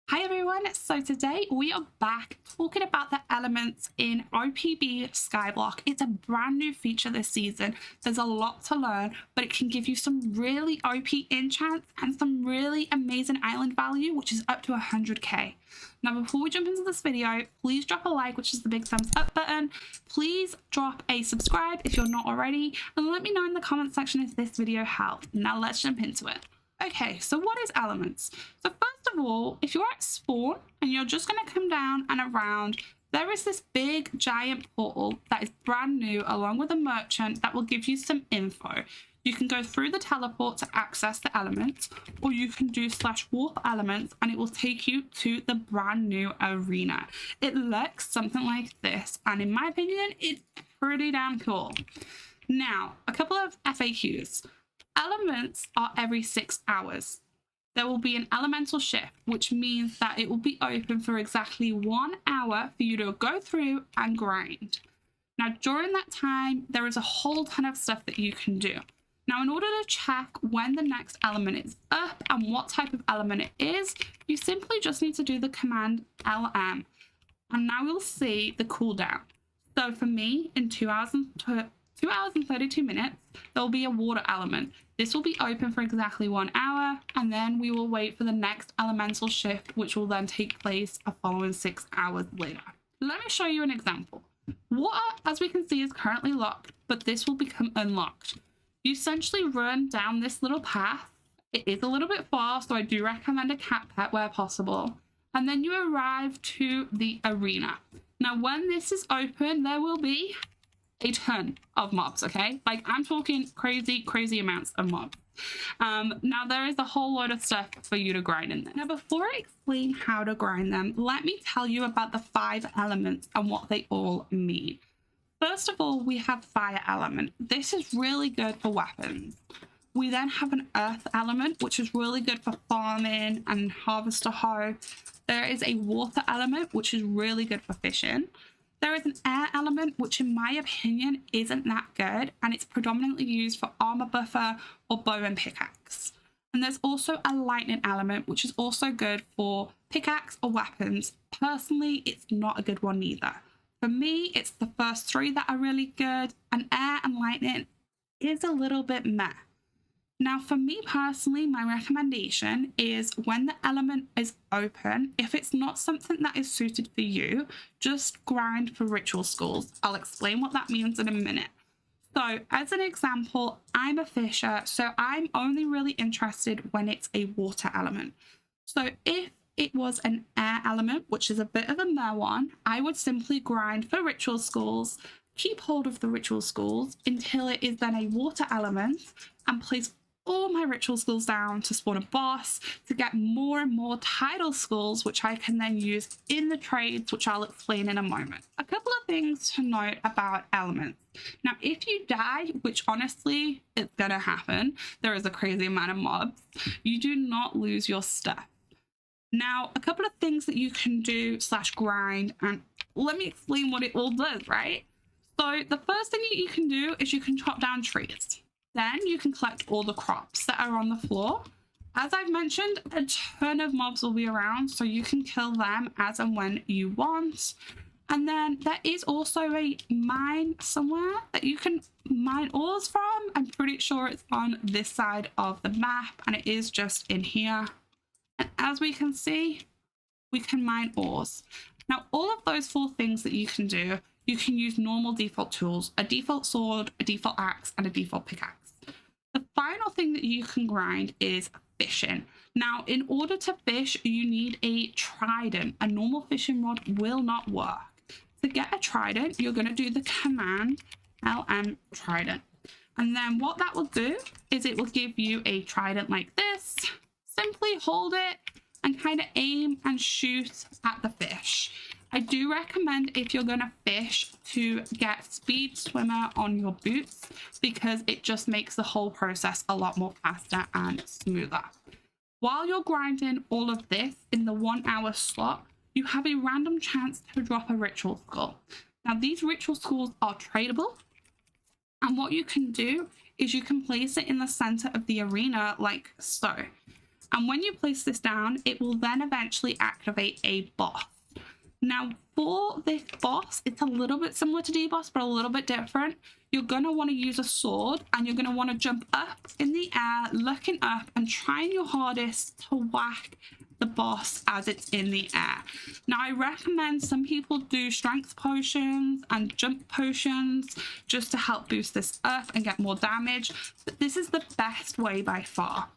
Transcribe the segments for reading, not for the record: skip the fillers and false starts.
Hi everyone, so today we are back talking about the elements in OPB Skyblock. It's a brand new feature this season. There's a lot to learn, but it can give you some really OP enchants and some really amazing island value, which is up to 100k. Now before we jump into this video, please drop a like, which is the big thumbs up button. Please drop a subscribe if you're not already, and let me know in the comment section if this video helped. Now let's jump into it. Okay, so what is elements? So first of all, if you're at spawn and you're just going to come down and around, there is this big giant portal that is brand new along with a merchant that will give you some info. You can go through the teleport to access the elements, or you can do /warp elements and it will take you to the brand new arena. It looks something like this, and in my opinion, it's pretty damn cool. Now, a couple of FAQs. Elements are every 6 hours. There will be an elemental shift, which means that it will be open for exactly 1 hour for you to go through and grind. Now, during that time, there is a whole ton of stuff that you can do. Now, in order to check when the next element is up and what type of element it is, you simply just need to do the command LM. And now we'll see the cooldown. So for me, in 2 hours and 32 minutes, there will be a water element. This will be open for exactly 1 hour, and then we will wait for the next elemental shift, which will then take place a following 6 hours later. Let me show you an example. Water, as we can see, is currently locked, but this will become unlocked. You essentially run down this little path. It is a little bit far, so I do recommend a cat pet where possible. And then you arrive to the arena. Now, when this is open, there will be a ton of mobs, okay? Like, I'm talking crazy amounts of mobs. Now, there is a whole load of stuff for you to grind in there. Now, before I explain how to grind them, let me tell you about the 5 elements and what they all mean. First of all, we have fire element. This is really good for weapons. We then have an earth element, which is really good for farming and harvester hoe. There is a water element, which is really good for fishing. There is an air element, which in my opinion isn't that good, and it's predominantly used for armor buffer or bow and pickaxe. And there's also a lightning element, which is also good for pickaxe or weapons. Personally, it's not a good one either. For me, it's the first 3 that are really good, and air and lightning is a little bit meh. Now, for me personally, my recommendation is when the element is open, if it's not something that is suited for you, just grind for ritual schools. I'll explain what that means in a minute. So, as an example, I'm a fisher, so I'm only really interested when it's a water element. So, if it was an air element, which is a bit of a meh one, I would simply grind for ritual schools, keep hold of the ritual schools until it is then a water element, and place all my ritual schools down to spawn a boss to get more and more title schools, which I can then use in the trades, which I'll explain in a moment. A couple of things to note about elements. Now, if you die, which honestly it's gonna happen, there is a crazy amount of mobs, you do not lose your stuff. Now, a couple of things that you can do /grind, and let me explain what it all does, right? So the first thing that you can do is you can chop down trees. Then you can collect all the crops that are on the floor. As I've mentioned, a ton of mobs will be around, so you can kill them as and when you want. And then there is also a mine somewhere that you can mine ores from. I'm pretty sure it's on this side of the map, and it is just in here. And as we can see, we can mine ores. Now, all of those 4 things that you can do, you can use normal default tools, a default sword, a default axe, and a default pickaxe. The final thing that you can grind is fishing. Now, in order to fish, you need a trident. A normal fishing rod will not work. To get a trident, you're going to do the command LM trident. And then what that will do is it will give you a trident like this. Simply hold it and kind of aim and shoot at the fish. I do recommend, if you're going to fish, to get speed swimmer on your boots, because it just makes the whole process a lot more faster and smoother. While you're grinding all of this in the 1 hour slot, you have a random chance to drop a ritual school. Now, these ritual schools are tradable, and what you can do is you can place it in the center of the arena like so. And when you place this down, it will then eventually activate a boss. Now for this boss, it's a little bit similar to D-Boss, but a little bit different. You're going to want to use a sword, and you're going to want to jump up in the air, looking up and trying your hardest to whack the boss as it's in the air. Now I recommend some people do strength potions and jump potions just to help boost this up and get more damage, but this is the best way by far.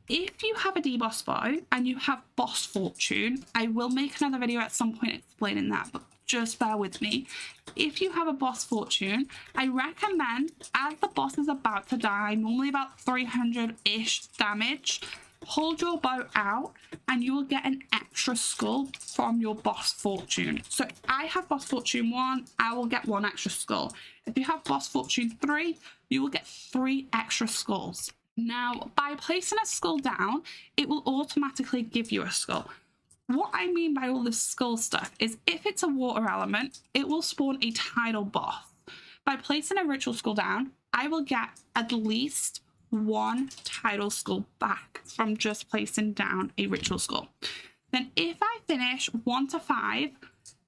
If you have a D-Boss bow and you have boss fortune, I will make another video at some point explaining that, but just bear with me. If you have a boss fortune, I recommend, as the boss is about to die, normally about 300-ish damage, hold your bow out and you will get an extra skull from your boss fortune. So if I have boss fortune 1, I will get 1 extra skull. If you have boss fortune 3, you will get 3 extra skulls. Now, by placing a skull down, it will automatically give you a skull. What I mean by all this skull stuff is if it's a water element, it will spawn a tidal boss. By placing a ritual skull down, I will get at least 1 tidal skull back from just placing down a ritual skull. Then if I finish 1 to 5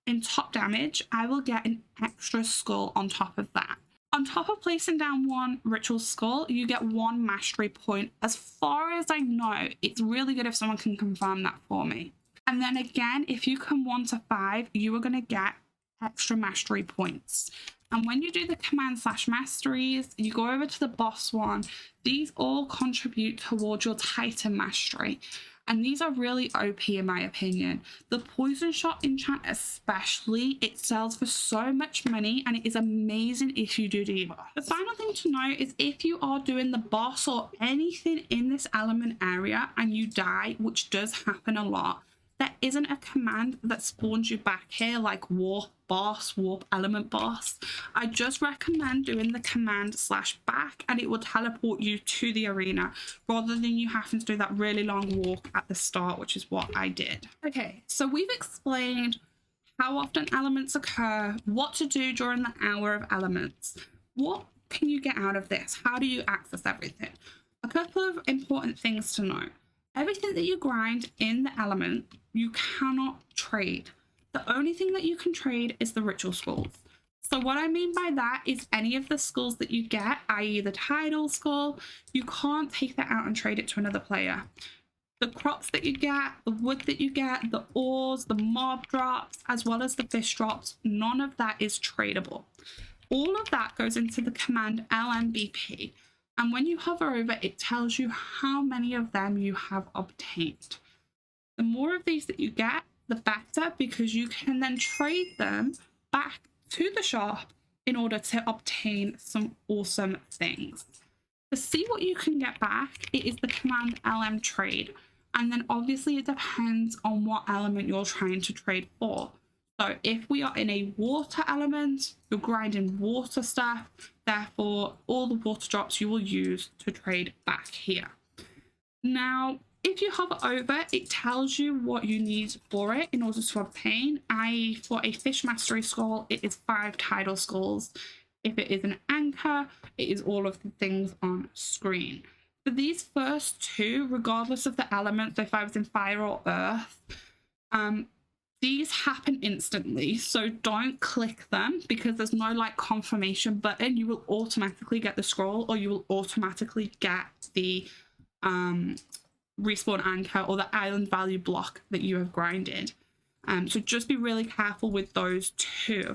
in top damage, I will get an extra skull on top of that. On top of placing down 1 ritual skull, you get 1 mastery point. As far as I know, it's really good if someone can confirm that for me. And then again, if you come 1 to 5, you are going to get extra mastery points. And when you do the command/masteries, you go over to the boss one, these all contribute towards your Titan mastery. And these are really OP in my opinion. The poison shot enchant especially, it sells for so much money and it is amazing if you do D-Boss. The final thing to note is if you are doing the boss or anything in this element area and you die, which does happen a lot, there isn't a command that spawns you back here like warp boss, warp element boss. I just recommend doing the command/back and it will teleport you to the arena rather than you having to do that really long walk at the start, which is what I did. Okay, so we've explained how often elements occur, what to do during the hour of elements. What can you get out of this? How do you access everything? A couple of important things to know. Everything that you grind in the element, you cannot trade. The only thing that you can trade is the ritual skulls. So what I mean by that is any of the skulls that you get, i.e. the tidal skull, you can't take that out and trade it to another player. The crops that you get, the wood that you get, the ores, the mob drops, as well as the fish drops, none of that is tradable. All of that goes into the command LMBP. And when you hover over, it tells you how many of them you have obtained. The more of these that you get, the better, because you can then trade them back to the shop in order to obtain some awesome things. To see what you can get back, it is the command LM trade. And then obviously it depends on what element you're trying to trade for. So if we are in a water element, you're grinding water stuff, therefore all the water drops you will use to trade back here. Now, if you hover over, it tells you what you need for it in order to obtain, i.e. for a fish mastery skull, it is 5 tidal skulls. If it is an anchor, it is all of the things on screen. For these first 2, regardless of the element, so if I was in fire or earth, these happen instantly, so don't click them because there's no like confirmation button. You will automatically get the scroll or you will automatically get the respawn anchor or the island value block that you have grinded. So just be really careful with those 2.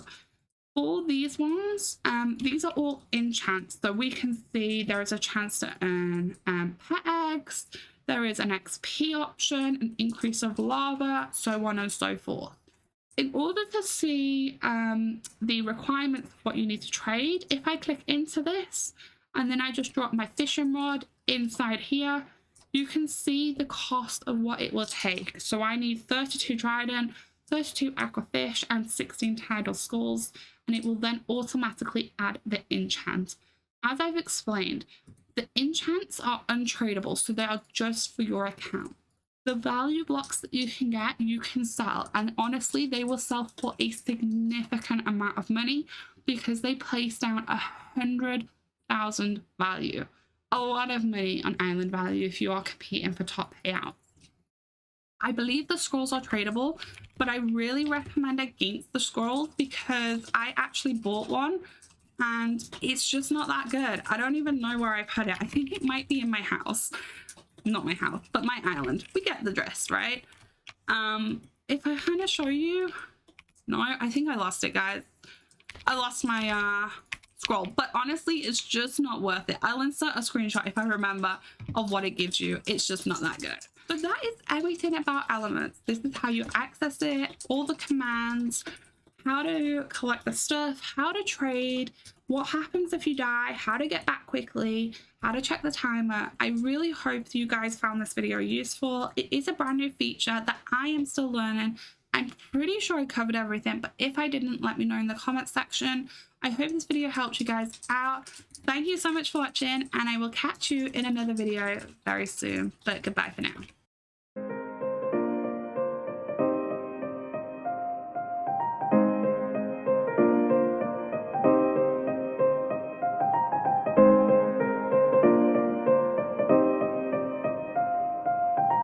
For these ones, these are all enchants. So we can see there is a chance to earn pet eggs. There is an XP option, an increase of lava, so on and so forth. In order to see the requirements of what you need to trade, if I click into this and then I just drop my fishing rod inside here, you can see the cost of what it will take. So I need 32 trident, 32 aquafish and 16 tidal skulls, and it will then automatically add the enchant. As I've explained, the enchants are untradeable, so they are just for your account. The value blocks that you can get, you can sell, and honestly, they will sell for a significant amount of money because they place down 100,000 value. a lot of money on island value if you are competing for top payouts. I believe the scrolls are tradable, but I really recommend against the scrolls because I actually bought one and it's just not that good. I don't even know where I put it. I think it might be in my house. Not my house, but my island. We get the drift, right? If I kind of show you, no, I think I lost it, guys. I lost my scroll, but honestly, it's just not worth it. I'll insert a screenshot if I remember of what it gives you. It's just not that good. But that is everything about elements. This is how you access it, all the commands, how to collect the stuff, how to trade, what happens if you die, how to get back quickly, how to check the timer. I really hope you guys found this video useful. It is a brand new feature that I am still learning. I'm pretty sure I covered everything, but if I didn't, let me know in the comment section. I hope this video helped you guys out. Thank you so much for watching, and I will catch you in another video very soon. But goodbye for now.